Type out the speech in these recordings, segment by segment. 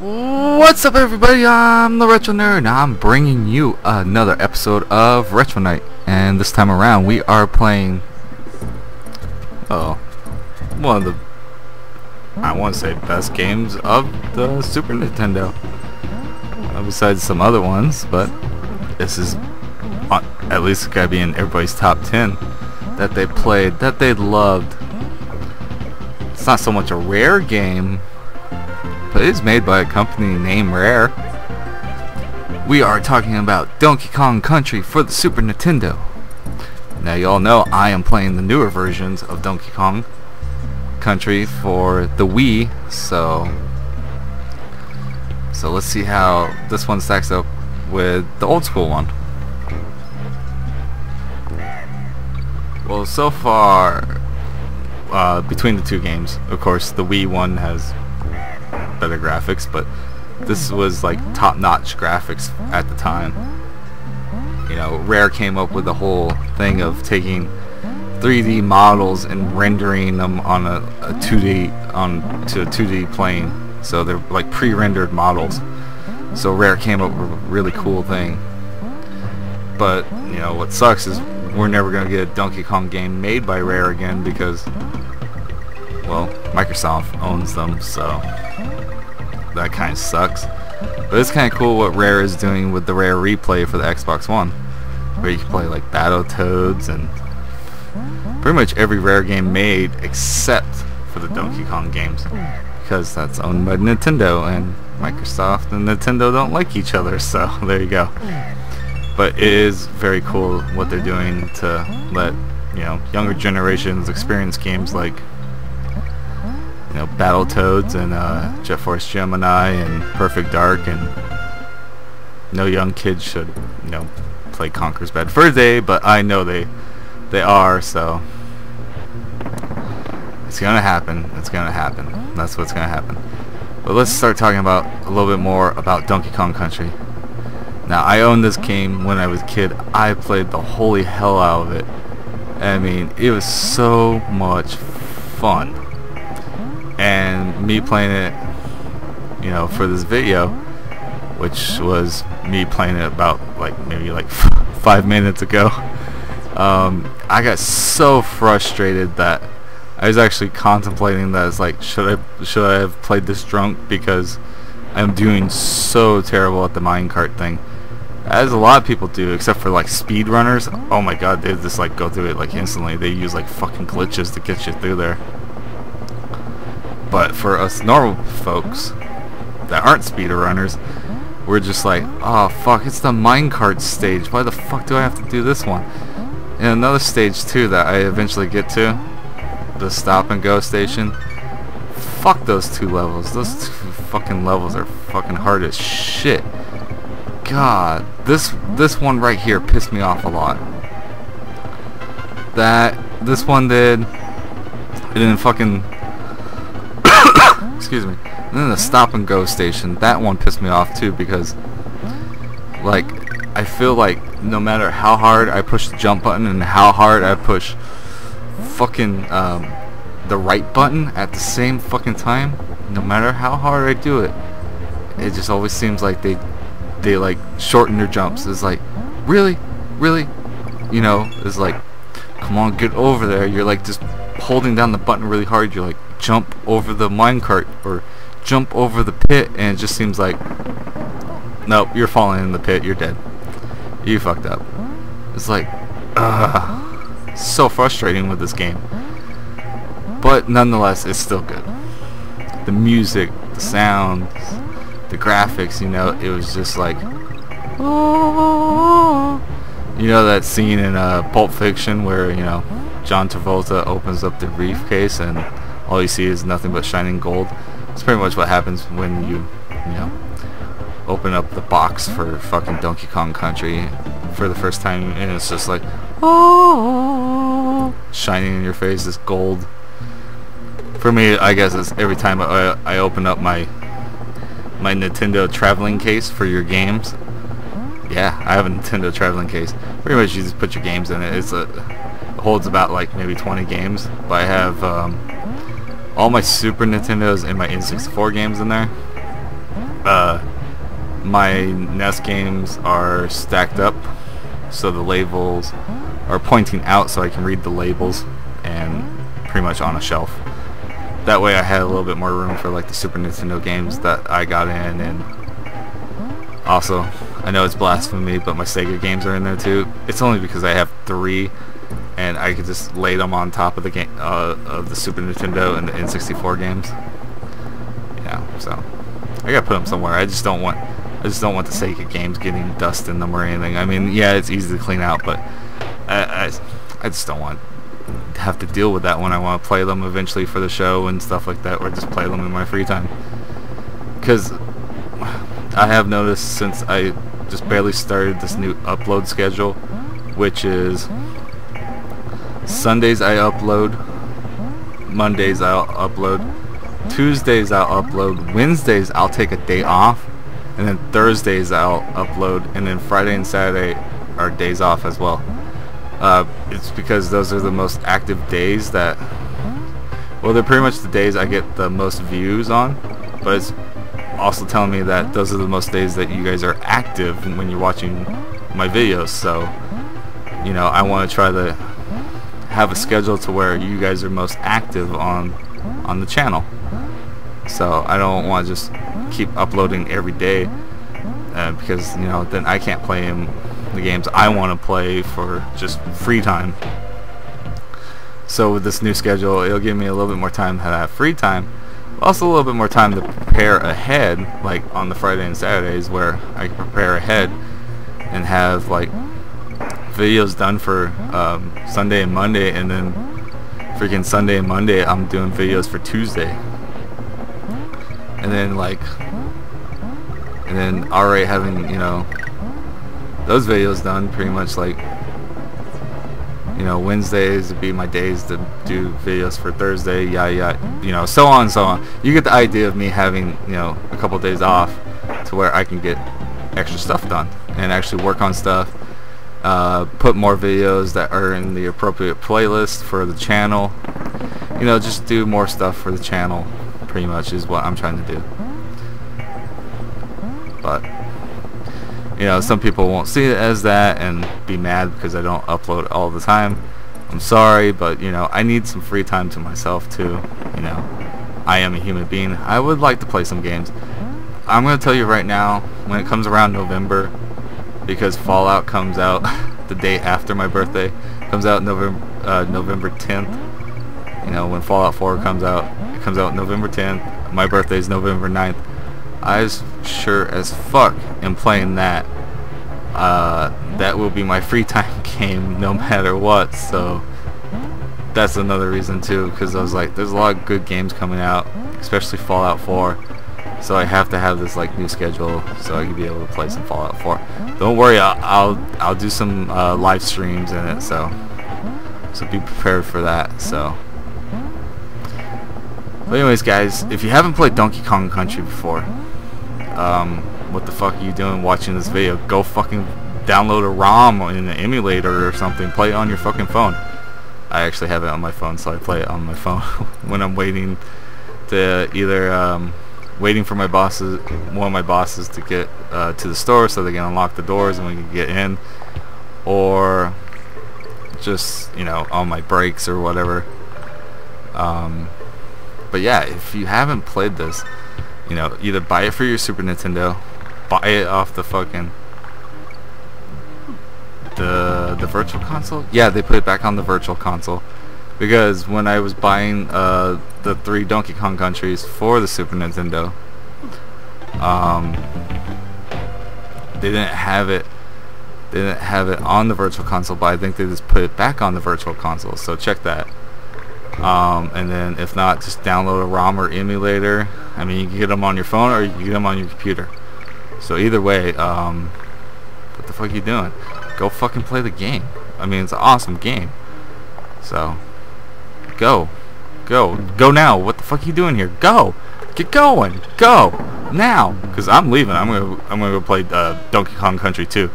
What's up, everybody? I'm the Retro Nerd, and I'm bringing you another episode of Retro Night. And this time around, we are playing, one of the, I want to say, best games of the Super Nintendo. Besides some other ones, but this is, at least gotta be in everybody's top 10 that they played, that they loved. It's not so much a Rare game, but it is made by a company named Rare. We are talking about Donkey Kong Country for the Super Nintendo. Now, you all know I am playing the newer versions of Donkey Kong Country for the Wii, so let's see how this one stacks up with the old school one. Well, so far, between the two games, of course, the Wii one has better graphics, but this was like top-notch graphics at the time. You know, Rare came up with the whole thing of taking 3D models and rendering them on a 2D onto a 2D plane, so they're like pre-rendered models. So Rare came up with a really cool thing. But you know what sucks is we're never gonna get a Donkey Kong game made by Rare again because, well, Microsoft owns them, so that kind of sucks. But it's kind of cool what Rare is doing with the Rare Replay for the Xbox One, where you can play like Battletoads and pretty much every Rare game made except for the Donkey Kong games, because that's owned by Nintendo, and Microsoft and Nintendo don't like each other, so there you go. But it is very cool what they're doing to let, you know, younger generations experience games like, you know, Battletoads and Jet Force Gemini and Perfect Dark, and no young kids should, you know, play Conker's Bad Fur Day, but I know they are, so it's gonna happen. It's gonna happen. That's what's gonna happen. But let's start talking about a little bit more about Donkey Kong Country. Now, I owned this game when I was a kid. I played the holy hell out of it. I mean, it was so much fun. And me playing it, you know, for this video, which was me playing it about maybe 5 minutes ago, I got so frustrated that I was actually contemplating that. It's like, should I have played this drunk, because I'm doing so terrible at the minecart thing, as a lot of people do, except for like speedrunners. Oh my god, they just like go through it like instantly. They use like fucking glitches to get you through there. But for us normal folks that aren't speedrunners, we're just like, oh fuck, it's the minecart stage. Why the fuck do I have to do this one? And another stage too that I eventually get to, the stop and go station. Fuck those two levels. Those two fucking levels are fucking hard as shit. God, this one right here pissed me off a lot. This one did. And then fucking excuse me. And then the stop and go station, that one pissed me off too, because like I feel like no matter how hard I push the jump button and how hard I push fucking the right button at the same fucking time, no matter how hard I do it, it just always seems like they like shorten their jumps. It's like, really, you know, it's like, come on, get over there. You're like just holding down the button really hard. You're like, jump over the minecart or jump over the pit, and it just seems like, nope, you're falling in the pit, you're dead, you fucked up. It's like, so frustrating with this game. But nonetheless, it's still good. The music, the sounds, the graphics, you know, it was just like, oh, you know that scene in Pulp Fiction where, you know, John Travolta opens up the briefcase and all you see is nothing but shining gold. It's pretty much what happens when you know, open up the box for fucking Donkey Kong Country for the first time, and it's just like, oh, shining in your face, this gold. For me, I guess it's every time I open up my Nintendo traveling case for your games. Yeah, I have a Nintendo traveling case. Pretty much you just put your games in it. It holds about like maybe 20 games, but I have all my Super Nintendos and my N64 games in there. my NES games are stacked up, so the labels are pointing out so I can read the labels, and pretty much on a shelf. That way I had a little bit more room for like the Super Nintendo games that I got in, and also I know it's blasphemy, but my Sega games are in there too. It's only because I have 3, and I could just lay them on top of the game of the Super Nintendo and the N64 games. Yeah, so I gotta put them somewhere. I just don't want the Sega games getting dust in them or anything. I mean, yeah, it's easy to clean out, but I just don't want to have to deal with that when I want to play them eventually for the show and stuff like that, or just play them in my free time. Because I have noticed since I just barely started this new upload schedule, which is Sundays I upload, Mondays I'll upload, Tuesdays I'll upload, Wednesdays I'll take a day off, and then Thursdays I'll upload, and then Friday and Saturday are days off as well. It's because those are the most active days that, well, they're pretty much the days I get the most views on, but it's also telling me that those are the most days that you guys are active when you're watching my videos. So, you know, I want to try to have a schedule to where you guys are most active on the channel. So I don't want to just keep uploading every day, because, you know, then I can't play the games I want to play for just free time. So with this new schedule, it'll give me a little bit more time to have free time, also a little bit more time to prepare ahead, like on the Friday and Saturdays, where I can prepare ahead and have like videos done for Sunday and Monday, and then freaking Sunday and Monday I'm doing videos for Tuesday, and then already having, you know, those videos done pretty much, like, you know, Wednesdays would be my days to do videos for Thursday, you know, so on and so on. You get the idea of me having, you know, a couple days off to where I can get extra stuff done and actually work on stuff, put more videos that are in the appropriate playlist for the channel, you know, just do more stuff for the channel pretty much is what I'm trying to do. But, you know, some people won't see it as that and be mad because I don't upload all the time. I'm sorry, but, you know, I need some free time to myself too. You know, I am a human being. I would like to play some games. I'm going to tell you right now, when it comes around November, because Fallout comes out the day after my birthday, comes out November 10th. You know, when Fallout 4 comes out, it comes out November 10th. My birthday is November 9th. I sure as fuck am playing that. That will be my free time game no matter what, so that's another reason too, because I was like, there's a lot of good games coming out, especially Fallout 4, so I have to have this like new schedule so I can be able to play some Fallout 4. Don't worry, I'll do some live streams in it, so be prepared for that. So but anyways, guys, if you haven't played Donkey Kong Country before, what the fuck are you doing watching this video? Go fucking download a ROM in an emulator or something. Play it on your fucking phone. I actually have it on my phone, so I play it on my phone when I'm waiting to either waiting for one of my bosses to get to the store so they can unlock the doors and we can get in, or just, you know, on my breaks or whatever. But yeah, if you haven't played this, you know, either buy it for your Super Nintendo, buy it off the fucking the Virtual Console. Yeah, they put it back on the Virtual Console, because when I was buying the 3 Donkey Kong Countries for the Super Nintendo, they didn't have it on the Virtual Console, but I think they just put it back on the Virtual Console, so check that. And then if not, just download a ROM or emulator. I mean, you can get them on your phone or you can get them on your computer. So either way, what the fuck are you doing? Go fucking play the game. I mean, it's an awesome game. So go now. What the fuck are you doing here? Go, get going, go now, because I'm leaving. I'm gonna go play Donkey Kong Country 2.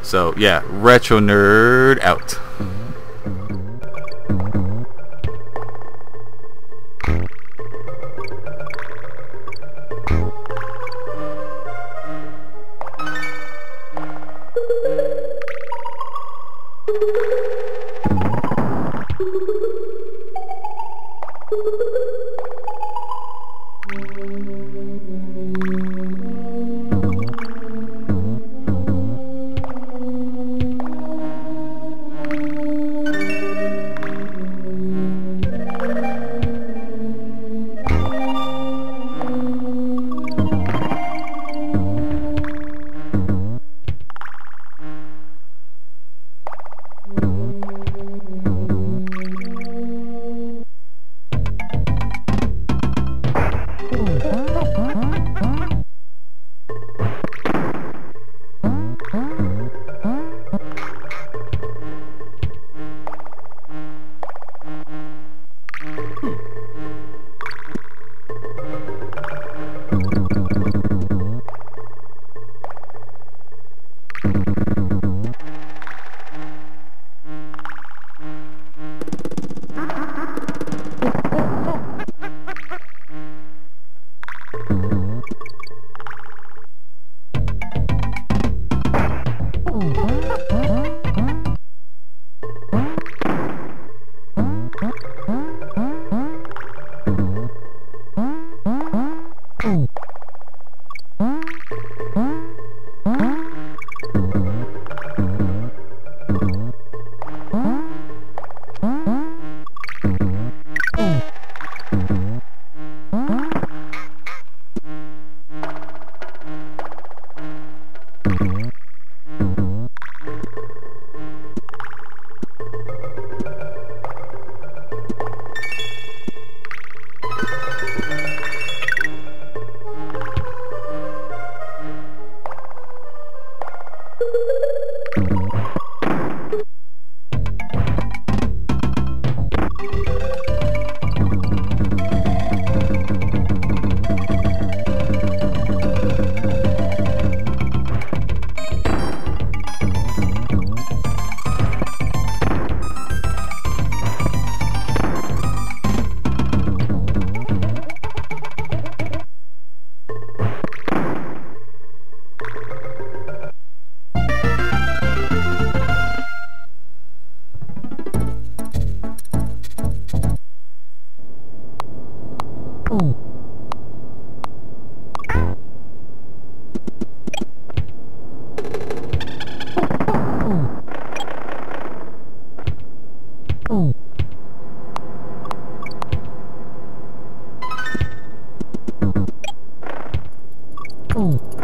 So yeah, Retro Nerd out. Oh.